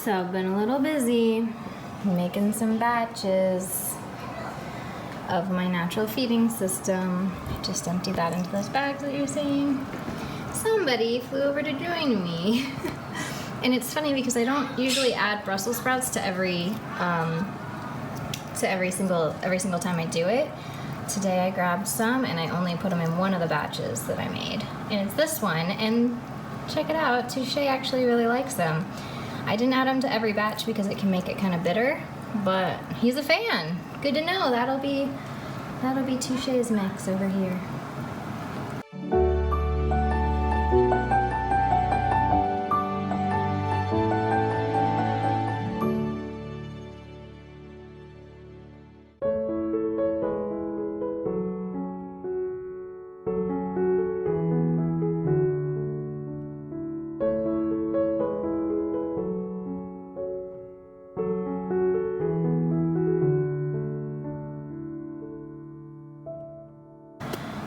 So I've been a little busy making some batches of my natural feeding system. I just emptied that into those bags that you're seeing. Somebody flew over to join me. And it's funny because I don't usually add Brussels sprouts to every single time I do it. Today I grabbed some and I only put them in one of the batches that I made. And it's this one, and check it out, Touché actually really likes them. I didn't add them to every batch because it can make it kind of bitter, but he's a fan. Good to know. That'll be Touché's mix over here.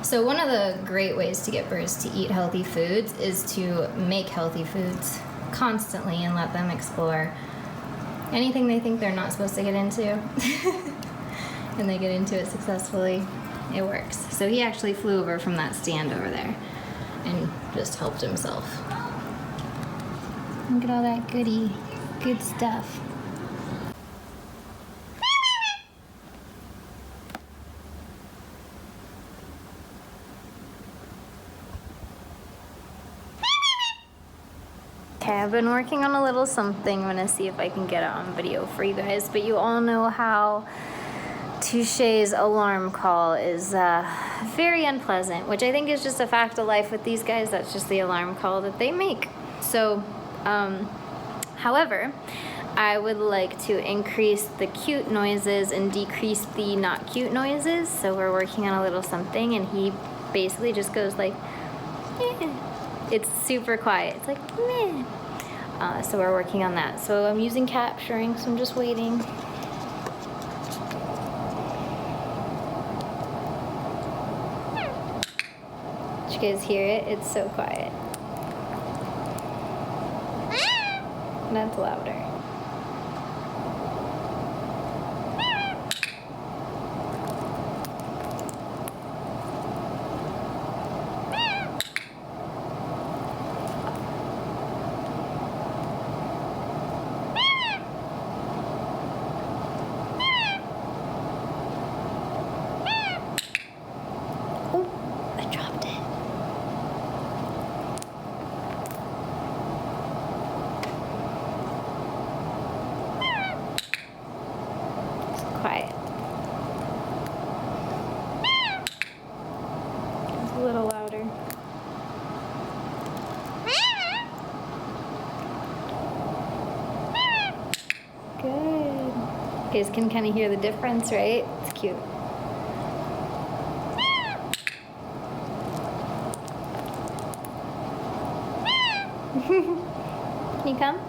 So one of the great ways to get birds to eat healthy foods is to make healthy foods constantly and let them explore anything they think they're not supposed to get into. And they get into it successfully. It works. So he actually flew over from that stand over there and just helped himself. Look at all that good stuff. Okay, I've been working on a little something. I'm gonna see if I can get it on video for you guys, but you all know how Touché's alarm call is very unpleasant, which I think is just a fact of life with these guys. That's just the alarm call that they make. So, however, I would like to increase the cute noises and decrease the not cute noises. So we're working on a little something, and he basically just goes like, eh. It's super quiet. It's like, meh. So we're working on that. So I'm using capturing, so I'm just waiting. Did you guys hear it? It's so quiet. That's louder. You guys can kind of hear the difference, right? It's cute. Can you come?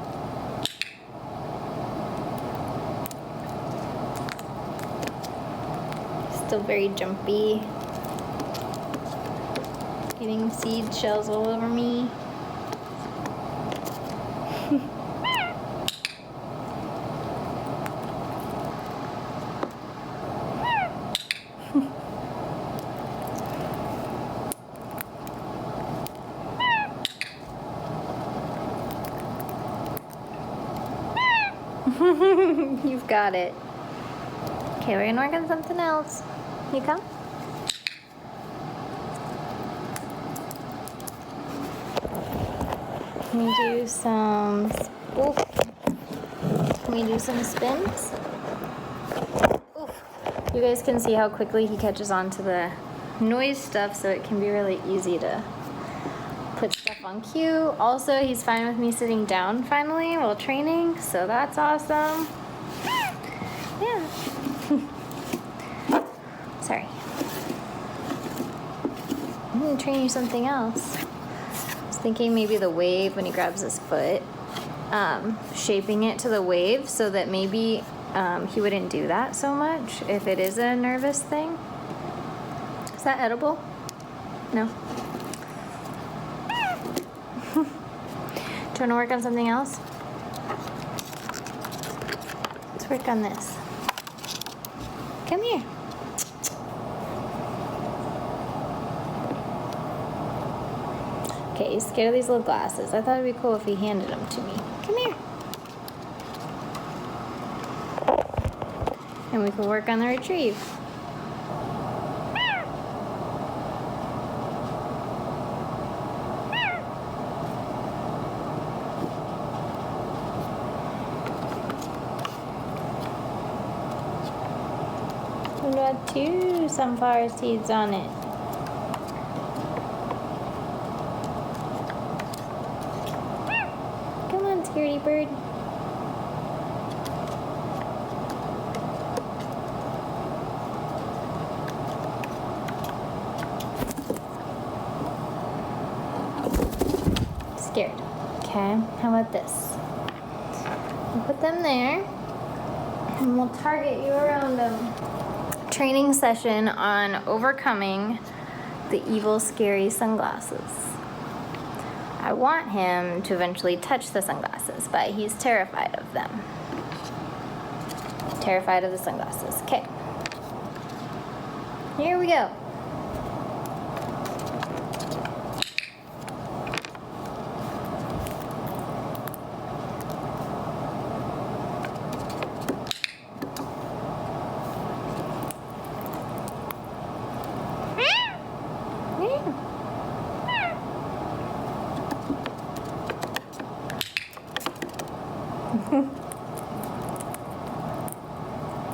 Still very jumpy. Getting seed shells all over me. You've got it. Okay, we're gonna work on something else. You come? Can we do some spins? Oof. You guys can see how quickly he catches on to the noise stuff, so it can be really easy to put stuff on cue. Also, he's fine with me sitting down finally while training, so that's awesome. Yeah. Sorry. I'm gonna train you something else. I was thinking maybe the wave when he grabs his foot, shaping it to the wave so that maybe he wouldn't do that so much if it is a nervous thing. Is that edible? No. Do you want to work on something else? let's work on this. Come here. Okay, he's scared of these little glasses. I thought it'd be cool if he handed them to me. Come here. And we can work on the retrieve. We got 2 sunflower seeds on it. Come on, scaredy bird. Scared. Okay, how about this? We'll put them there, and we'll target you around them. Training session on overcoming the evil, scary sunglasses. I want him to eventually touch the sunglasses, but he's terrified of them. Terrified of the sunglasses. Okay. Here we go.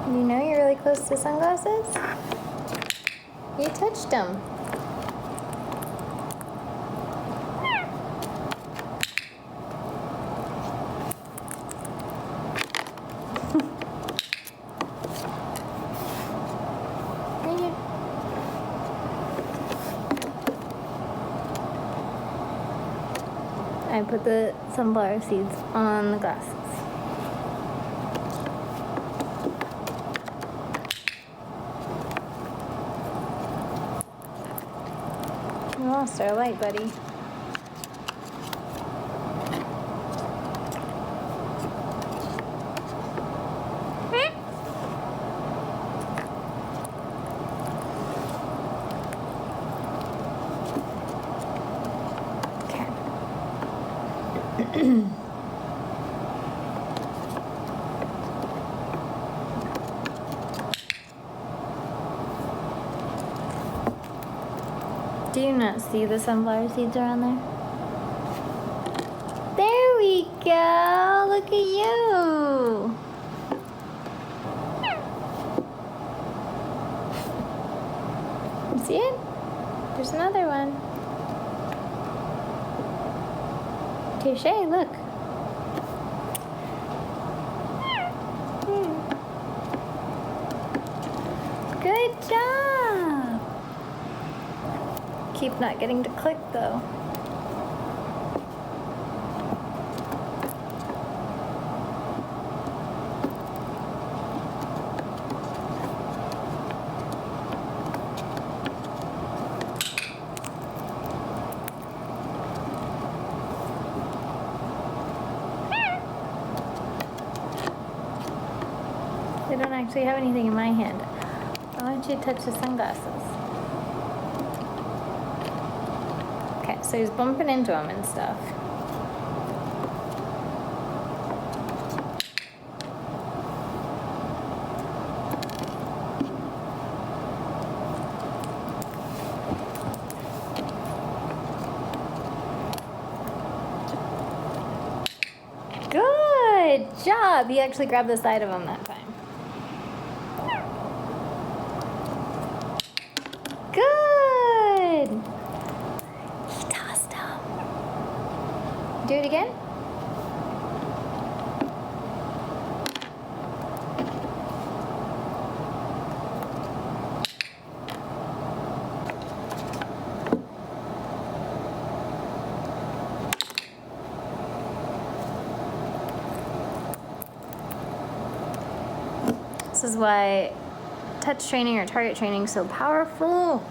You know you're really close to sunglasses? You touched them. I put the sunflower seeds on the glasses. You lost our light, buddy. Do you not see the sunflower seeds around there? There we go! Look at you! You see it? There's another one. Touché, look. Good job! Keep not getting to click though. I don't actually have anything in my hand. I want you to touch the sunglasses. Okay, so he's bumping into them and stuff. Good job! He actually grabbed the side of him that time. Good! He tossed him. Do it again. This is why touch training or target training is so powerful.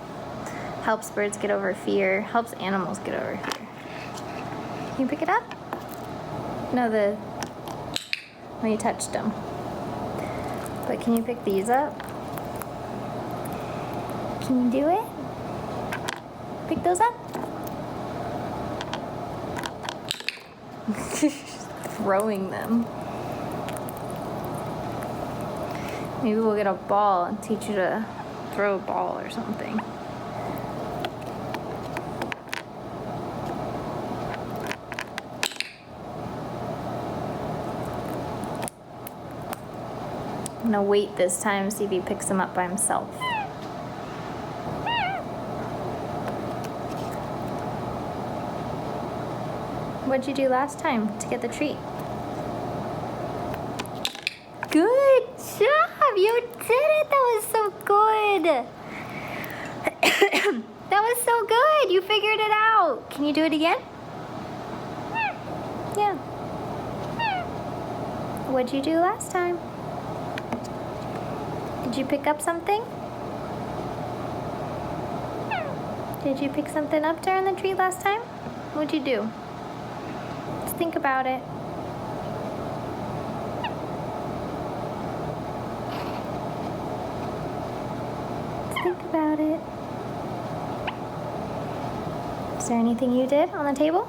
Helps birds get over fear, helps animals get over fear. Can you pick it up? No, when you touched them. But can you pick these up? Can you do it? Pick those up? Throwing them. Maybe we'll get a ball and teach you to throw a ball or something. I'm gonna wait this time, see if he picks them up by himself. What'd you do last time to get the treat? Good job! You did it! That was so good! That was so good! You figured it out! Can you do it again? Yeah. What'd you do last time? Did you pick up something? Did you pick something up during the treat last time? What'd you do? Let's think about it. Let's think about it. Is there anything you did on the table?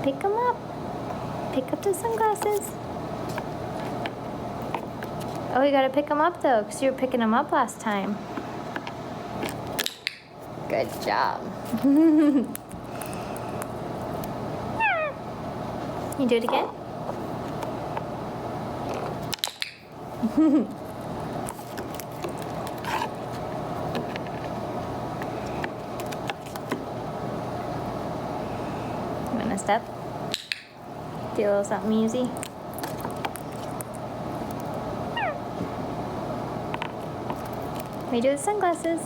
Pick them up. Pick up the sunglasses. Oh, you gotta pick them up though, because you were picking them up last time. Good job. You do it again? I'm gonna step. Do a little something easy. We do the sunglasses.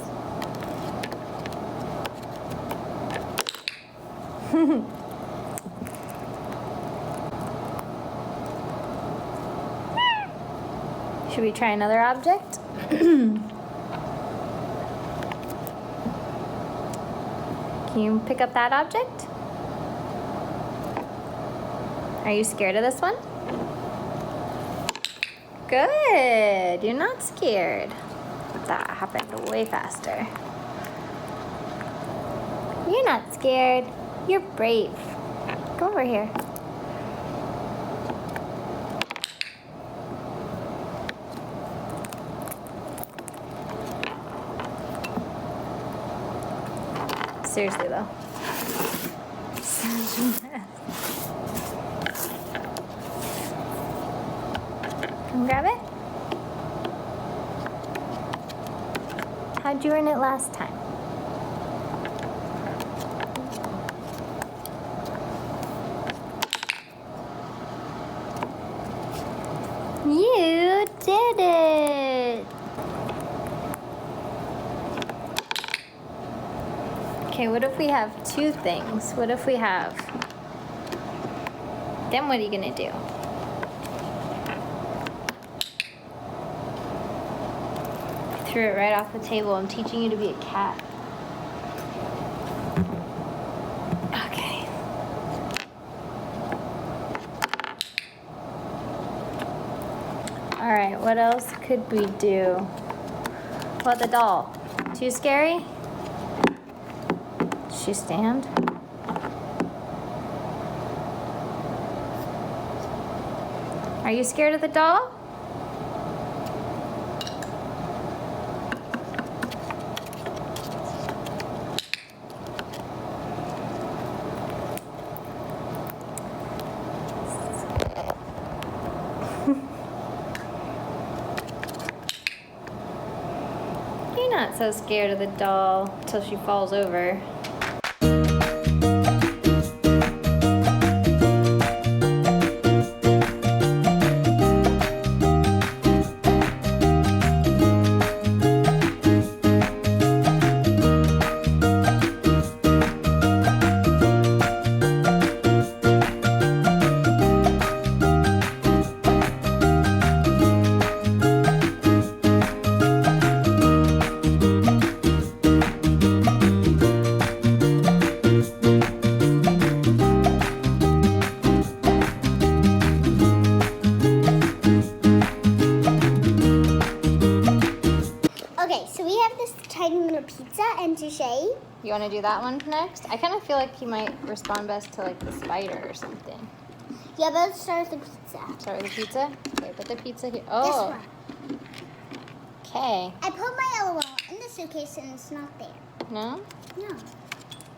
Should we try another object? Can you pick up that object? Are you scared of this one? Good. You're not scared. That happened way faster. You're not scared. You're brave. Go over here. Seriously though. Such a mess. Come grab it. How'd you earn it last time? You did it! Okay, what if we have two things? What if we have... Then what are you gonna do? Threw it right off the table. I'm teaching you to be a cat. Okay. All right, what else could we do? What, the doll? Too scary? Does she stand? Are you scared of the doll? Not so scared of the doll until she falls over. You want to do that one next? I kind of feel like he might respond best to like the spider or something. Yeah, but let's start with the pizza. Start with the pizza? Okay, put the pizza here. Oh. This one. Okay. I put my LOL in the suitcase and it's not there. No? No.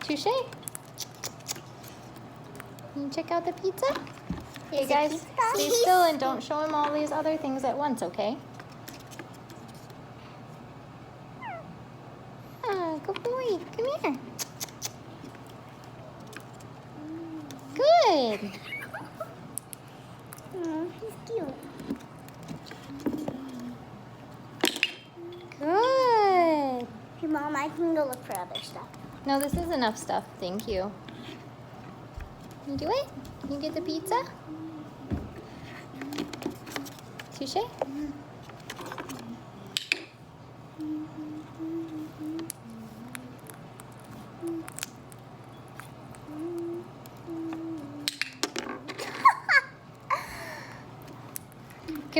Touché. Can you check out the pizza? Hey There's guys, a pizza. stay still and don't show him all these other things at once, okay? Ah, good boy. Come here. Good. He's cute. Good. Hey, Mom, I can go look for other stuff. No, this is enough stuff. Thank you. Can you do it? Can you get the pizza? Touché?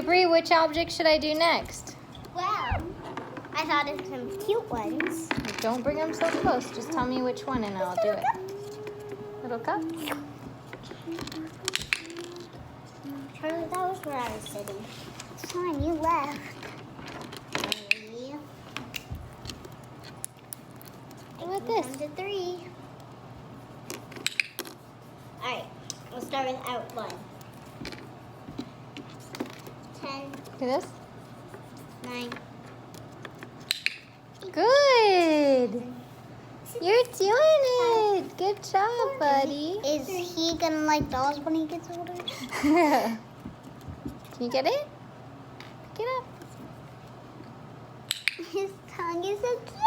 Bree, which object should I do next? Well, I thought of some cute ones. Don't bring them so close. Just tell me which one and I'll do it. Little cup? Charlie, that was where I was sitting. It's fine, you left. What about this? 1 to 3. Alright, we'll start with outline. 10, Do this? 9. Good. You're doing it. Good job, buddy. Is he gonna like dolls when he gets older? Can you get it? Get up. His tongue is so cute.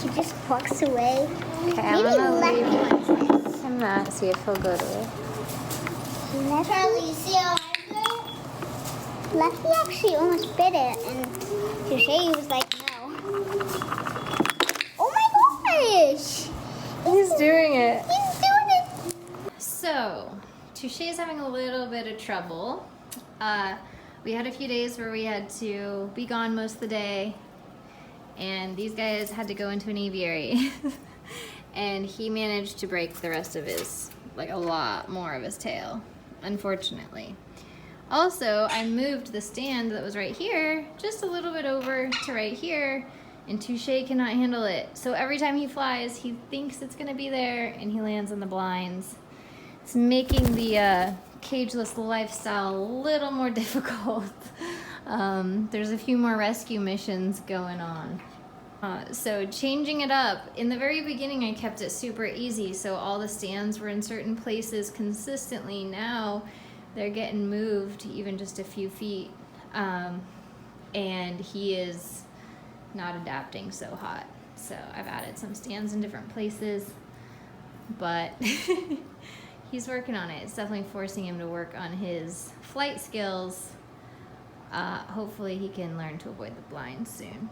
She just walks away. Okay, I'm Maybe gonna Lefty leave wants this. him that. See if he'll go to it. Charlie, you see how I do? Lefty actually almost bit it, and Touché was like, no. Oh my gosh! He's doing it. He's doing it! So, Touché is having a little bit of trouble. We had a few days where we had to be gone most of the day, and these guys had to go into an aviary. And he managed to break the rest of his, like a lot more of his tail, unfortunately. Also, I moved the stand that was right here just a little bit over to right here, and Touché cannot handle it. So every time he flies, he thinks it's gonna be there, and he lands on the blinds. It's making the cageless lifestyle a little more difficult. There's a few more rescue missions going on. So changing it up, in the very beginning I kept it super easy, so all the stands were in certain places consistently. Now they're getting moved even just a few feet, and he is not adapting so hot. So I've added some stands in different places, but he's working on it. It's definitely forcing him to work on his flight skills. Hopefully he can learn to avoid the blinds soon.